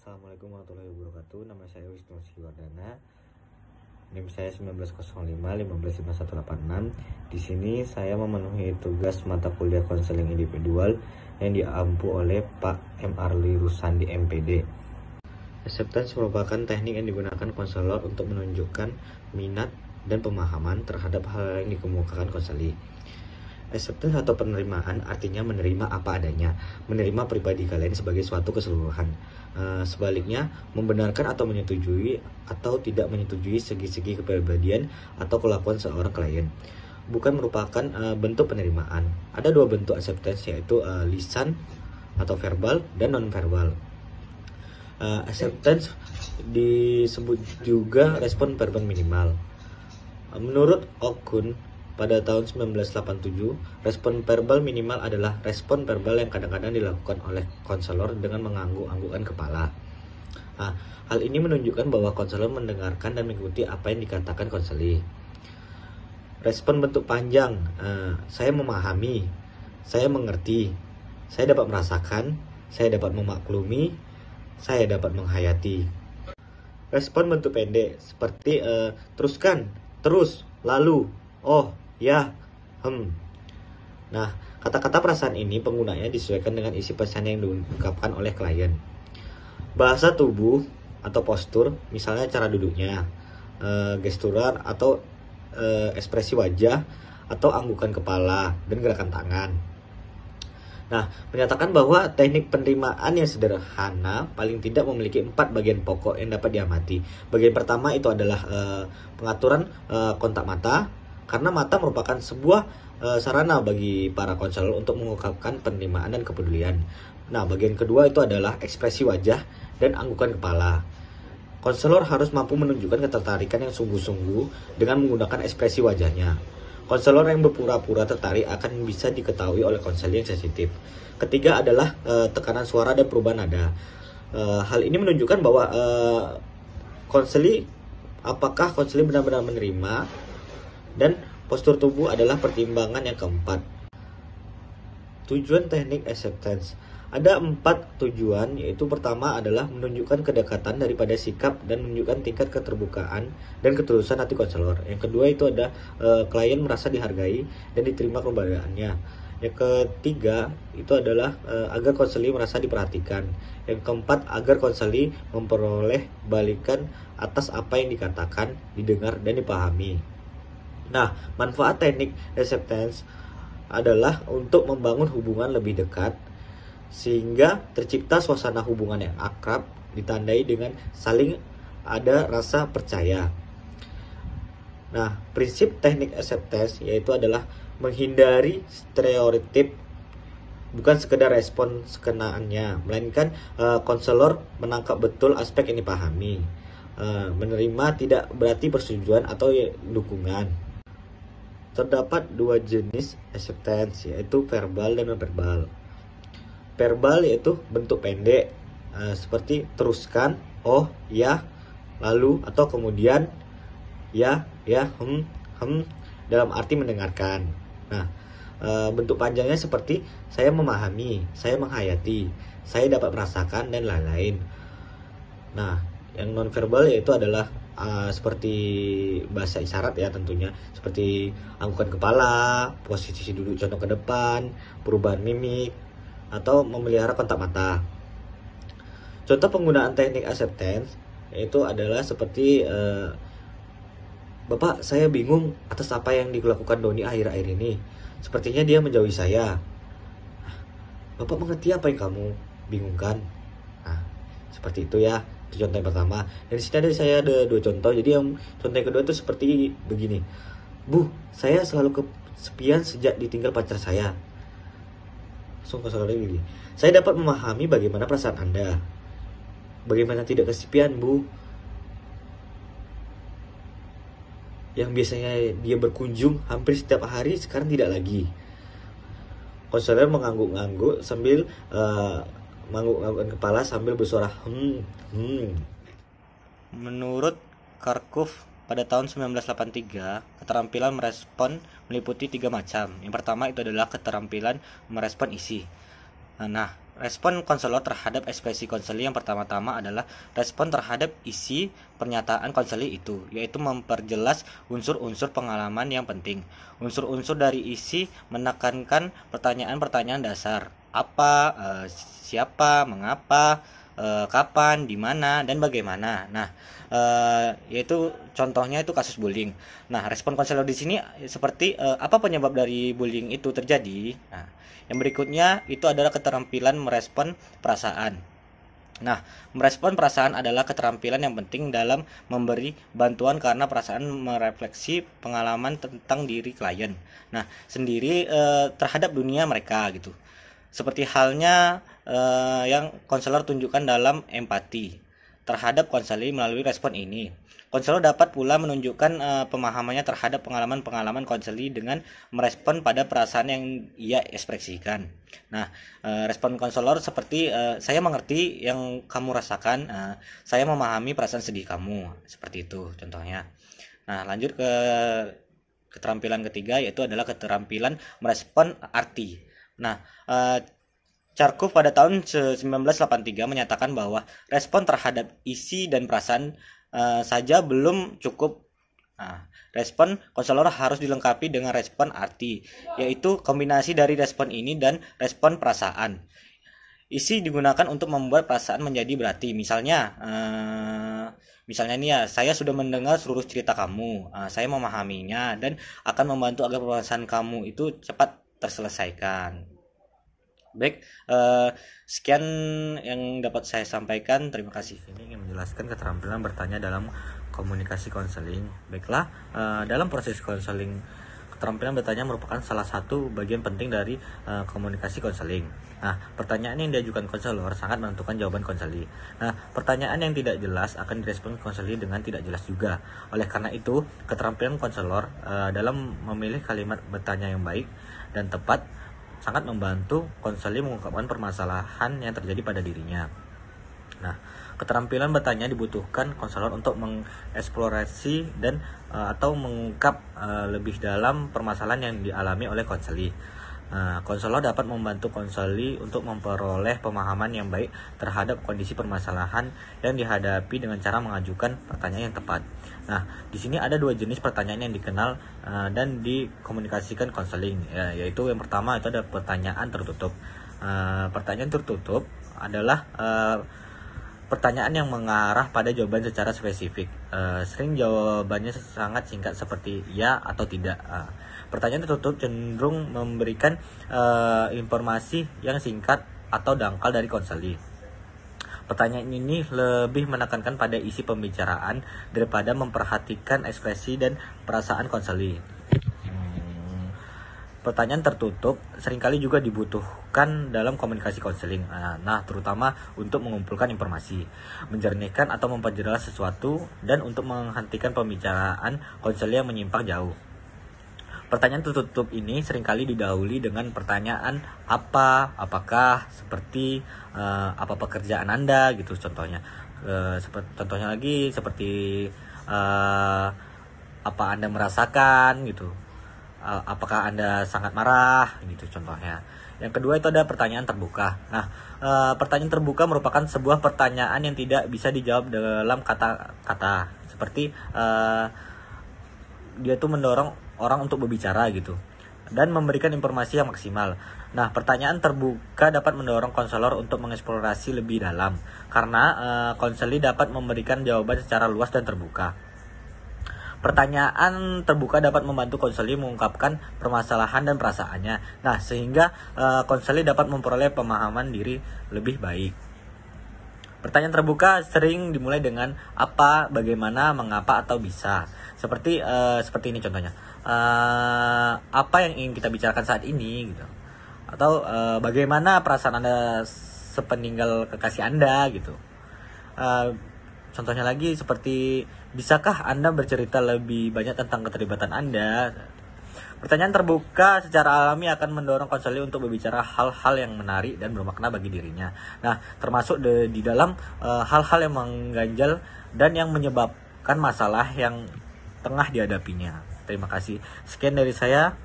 Assalamualaikum warahmatullahi wabarakatuh. Nama saya Wisnu Siwardana. NIM saya 1905 Di sini saya memenuhi tugas mata kuliah konseling individual yang diampu oleh Pak M. Arli Rusandi MPD. Acceptance merupakan teknik yang digunakan konselor untuk menunjukkan minat dan pemahaman terhadap hal yang dikemukakan konseli. Acceptance atau penerimaan artinya menerima apa adanya, menerima pribadi kalian sebagai suatu keseluruhan. Sebaliknya, membenarkan atau menyetujui atau tidak menyetujui segi-segi kepribadian atau kelakuan seorang klien. Bukan merupakan bentuk penerimaan. Ada dua bentuk acceptance, yaitu lisan atau verbal dan non-verbal. Acceptance disebut juga respon verbal minimal. Menurut Okun, pada tahun 1987, respon verbal minimal adalah respon verbal yang kadang-kadang dilakukan oleh konselor dengan mengangguk-anggukkan kepala. Hal ini menunjukkan bahwa konselor mendengarkan dan mengikuti apa yang dikatakan konseli. Respon bentuk panjang, saya memahami, saya mengerti, saya dapat merasakan, saya dapat memaklumi, saya dapat menghayati. Respon bentuk pendek seperti teruskan, terus, lalu, oh, ya, Nah, kata-kata perasaan ini penggunanya disesuaikan dengan isi pesan yang diungkapkan oleh klien. Bahasa tubuh atau postur, misalnya cara duduknya, gestural atau ekspresi wajah, atau anggukan kepala dan gerakan tangan. Nah, menyatakan bahwa teknik penerimaan yang sederhana paling tidak memiliki 4 bagian pokok yang dapat diamati. Bagian pertama itu adalah pengaturan kontak mata, karena mata merupakan sebuah sarana bagi para konselor untuk mengungkapkan penerimaan dan kepedulian. Nah, bagian kedua itu adalah ekspresi wajah dan anggukan kepala. Konselor harus mampu menunjukkan ketertarikan yang sungguh-sungguh dengan menggunakan ekspresi wajahnya. Konselor yang berpura-pura tertarik akan bisa diketahui oleh konselor yang sensitif. Ketiga adalah tekanan suara dan perubahan nada. Hal ini menunjukkan bahwa apakah konselor benar-benar menerima. Dan postur tubuh adalah pertimbangan yang keempat. Tujuan teknik acceptance. Ada 4 tujuan, yaitu pertama adalah menunjukkan kedekatan daripada sikap dan menunjukkan tingkat keterbukaan dan ketulusan hati konselor. Yang kedua itu ada klien merasa dihargai dan diterima keberadaannya. Yang ketiga itu adalah agar konseli merasa diperhatikan. Yang keempat, agar konseli memperoleh balikan atas apa yang dikatakan, didengar, dan dipahami. Nah, manfaat teknik acceptance adalah untuk membangun hubungan lebih dekat sehingga tercipta suasana hubungan yang akrab ditandai dengan saling ada rasa percaya. Nah, prinsip teknik acceptance yaitu adalah menghindari stereotip, bukan sekedar respon sekenaannya, melainkan konselor menangkap betul aspek yang dipahami. Menerima tidak berarti persetujuan atau dukungan. Terdapat 2 jenis acceptance, yaitu verbal dan non-verbal. Verbal yaitu bentuk pendek, seperti teruskan, oh, ya, lalu, atau kemudian, ya, dalam arti mendengarkan. Nah, bentuk panjangnya seperti saya memahami, saya menghayati, saya dapat merasakan, dan lain-lain. Nah, yang non-verbal yaitu adalah seperti bahasa isyarat ya tentunya, seperti anggukan kepala, posisi duduk condong ke depan, perubahan mimik, atau memelihara kontak mata. Contoh penggunaan teknik acceptance yaitu adalah seperti Bapak, saya bingung atas apa yang dilakukan Doni akhir-akhir ini. Sepertinya dia menjauhi saya. Bapak mengerti apa yang kamu bingungkan? Nah, seperti itu ya. Itu contoh yang pertama. Dan di sini saya ada 2 contoh. Jadi yang contoh yang kedua itu seperti begini. Bu, saya selalu kesepian sejak ditinggal pacar saya. Gini. Saya dapat memahami bagaimana perasaan Anda. Bagaimana tidak kesepian, Bu? Yang biasanya dia berkunjung hampir setiap hari, sekarang tidak lagi. Konselor mengangguk-angguk sambil mengangguk-anggukkan kepala sambil bersuara Menurut Kharkov pada tahun 1983, keterampilan merespon meliputi 3 macam. Yang pertama itu adalah keterampilan merespon isi. Nah, respon konselor terhadap ekspresi konseli yang pertama-tama adalah respon terhadap isi pernyataan konseli itu, yaitu memperjelas unsur-unsur pengalaman yang penting. Unsur-unsur dari isi menekankan pertanyaan-pertanyaan dasar, apa, siapa, mengapa, kapan, di mana, dan bagaimana. Nah, yaitu contohnya itu kasus bullying. Nah, respon konselor di sini seperti apa penyebab dari bullying itu terjadi. Nah, yang berikutnya itu adalah keterampilan merespon perasaan. Nah, merespon perasaan adalah keterampilan yang penting dalam memberi bantuan karena perasaan merefleksi pengalaman tentang diri klien. Nah, sendiri terhadap dunia mereka gitu. Seperti halnya yang konselor tunjukkan dalam empati terhadap konseli melalui respon ini. Konselor dapat pula menunjukkan pemahamannya terhadap pengalaman-pengalaman konseli dengan merespon pada perasaan yang ia ekspresikan. Nah, respon konselor seperti saya mengerti yang kamu rasakan, saya memahami perasaan sedih kamu, seperti itu contohnya. Nah, lanjut ke keterampilan ketiga, yaitu adalah keterampilan merespon arti. Nah, Charkov pada tahun 1983 menyatakan bahwa respon terhadap isi dan perasaan saja belum cukup. Respon konselor harus dilengkapi dengan respon arti, yaitu kombinasi dari respon ini dan respon perasaan. Isi digunakan untuk membuat perasaan menjadi berarti. Misalnya nih ya, saya sudah mendengar seluruh cerita kamu, saya memahaminya dan akan membantu agar perasaan kamu itu cepat terselesaikan. Baik, sekian yang dapat saya sampaikan. Terima kasih. Ini ingin menjelaskan keterampilan bertanya dalam komunikasi konseling. Baiklah, dalam proses konseling, keterampilan bertanya merupakan salah satu bagian penting dari komunikasi konseling. Nah, pertanyaan yang diajukan konselor sangat menentukan jawaban konseli. Nah, pertanyaan yang tidak jelas akan direspon konseli dengan tidak jelas juga. Oleh karena itu, keterampilan konselor dalam memilih kalimat bertanya yang baik dan tepat sangat membantu konseli mengungkapkan permasalahan yang terjadi pada dirinya. Nah, keterampilan bertanya dibutuhkan konselor untuk mengeksplorasi dan atau mengungkap lebih dalam permasalahan yang dialami oleh konseli. Konselor dapat membantu konseli untuk memperoleh pemahaman yang baik terhadap kondisi permasalahan yang dihadapi dengan cara mengajukan pertanyaan yang tepat. Nah, di sini ada dua jenis pertanyaan yang dikenal dan dikomunikasikan konseling, yaitu yang pertama itu ada pertanyaan tertutup. Pertanyaan tertutup adalah pertanyaan yang mengarah pada jawaban secara spesifik. Sering jawabannya sangat singkat seperti ya atau tidak. Pertanyaan tertutup cenderung memberikan informasi yang singkat atau dangkal dari konseli. Pertanyaan ini lebih menekankan pada isi pembicaraan daripada memperhatikan ekspresi dan perasaan konseli. Pertanyaan tertutup seringkali juga dibutuhkan dalam komunikasi konseling. Nah, terutama untuk mengumpulkan informasi, menjernihkan atau memperjelas sesuatu, dan untuk menghentikan pembicaraan konseling yang menyimpang jauh. Pertanyaan tertutup ini seringkali didahului dengan pertanyaan apa, apakah, seperti apa pekerjaan Anda gitu contohnya. Contohnya lagi seperti apa Anda merasakan gitu. Apakah Anda sangat marah gitu contohnya. Yang kedua itu ada pertanyaan terbuka. Nah, pertanyaan terbuka merupakan sebuah pertanyaan yang tidak bisa dijawab dalam kata-kata. Seperti dia tuh mendorong orang untuk berbicara gitu dan memberikan informasi yang maksimal. Nah, pertanyaan terbuka dapat mendorong konselor untuk mengeksplorasi lebih dalam karena konseli dapat memberikan jawaban secara luas dan terbuka. Pertanyaan terbuka dapat membantu konseli mengungkapkan permasalahan dan perasaannya. Nah, sehingga konseli dapat memperoleh pemahaman diri lebih baik. Pertanyaan terbuka sering dimulai dengan apa, bagaimana, mengapa, atau bisa. Seperti ini contohnya. Apa yang ingin kita bicarakan saat ini gitu. Atau bagaimana perasaan Anda sepeninggal kekasih Anda gitu. Contohnya lagi seperti bisakah Anda bercerita lebih banyak tentang keterlibatan Anda? Pertanyaan terbuka secara alami akan mendorong konseli untuk berbicara hal-hal yang menarik dan bermakna bagi dirinya. Nah, termasuk di dalam hal-hal yang mengganjal dan yang menyebabkan masalah yang tengah dihadapinya. Terima kasih. Sekian dari saya.